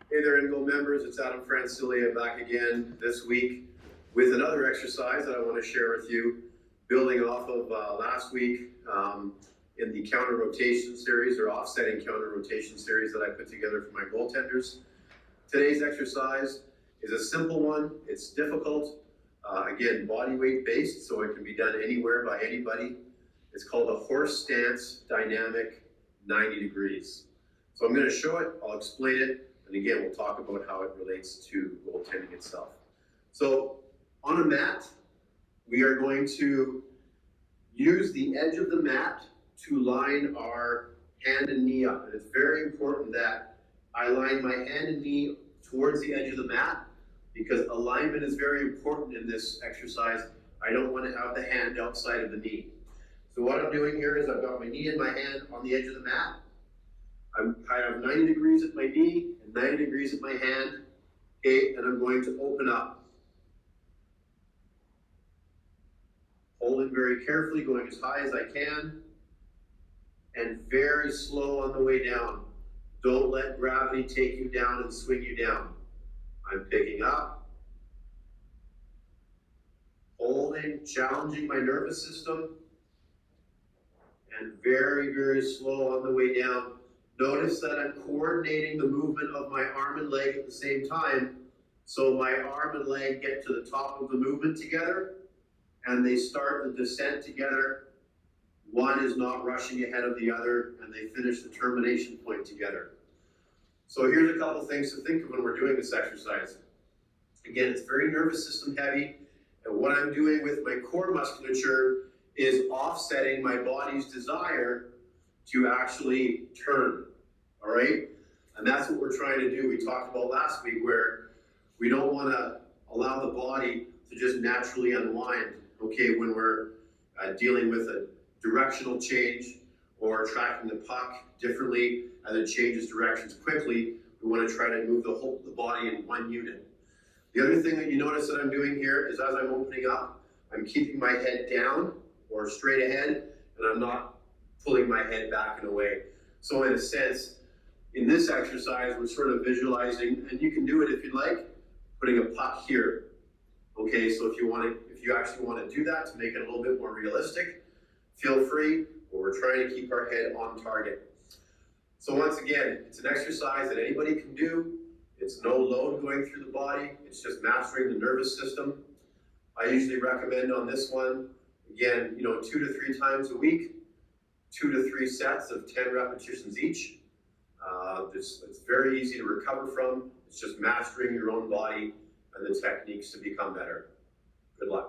Hey there, InGo members. It's Adam Francilia back again this week with another exercise that I want to share with you, building off of last week in the counter rotation series or offsetting counter rotation series that I put together for my goaltenders. Today's exercise is a simple one. It's difficult. Again, body weight based, so it can be done anywhere by anybody. It's called a horse stance dynamic 90 degrees. So I'm going to show it, I'll explain it, and again, we'll talk about how it relates to goaltending itself. So on a mat, we are going to use the edge of the mat to line our hand and knee up. And it's very important that I line my hand and knee towards the edge of the mat because alignment is very important in this exercise. I don't want to have the hand outside of the knee. So what I'm doing here is I've got my knee and my hand on the edge of the mat. I have 90 degrees at my knee and 90 degrees at my hand, okay, and I'm going to open up. Holding very carefully, going as high as I can, and very slow on the way down. Don't let gravity take you down and swing you down. I'm picking up, holding, challenging my nervous system, and very, very slow on the way down. Notice that I'm coordinating the movement of my arm and leg at the same time, so my arm and leg get to the top of the movement together, and they start the descent together. One is not rushing ahead of the other, and they finish the termination point together. So here's a couple things to think of when we're doing this exercise. Again, it's very nervous system heavy, and what I'm doing with my core musculature is offsetting my body's desire to actually turn, all right? And that's what we're trying to do. We talked about last week where we don't want to allow the body to just naturally unwind, okay, when we're dealing with a directional change or tracking the puck differently as it changes directions quickly. We want to try to move the body in one unit. The other thing that you notice that I'm doing here is as I'm opening up, I'm keeping my head down or straight ahead, and I'm not pulling my head back and away. So in a sense, in this exercise, we're sort of visualizing, and you can do it if you'd like, putting a puck here. Okay, so if you actually want to do that to make it a little bit more realistic, feel free, but we're trying to keep our head on target. So once again, it's an exercise that anybody can do. It's no load going through the body. It's just mastering the nervous system. I usually recommend on this one, again, 2 to 3 times a week, 2 to 3 sets of 10 repetitions each. It's very easy to recover from. It's just mastering your own body and the techniques to become better. Good luck.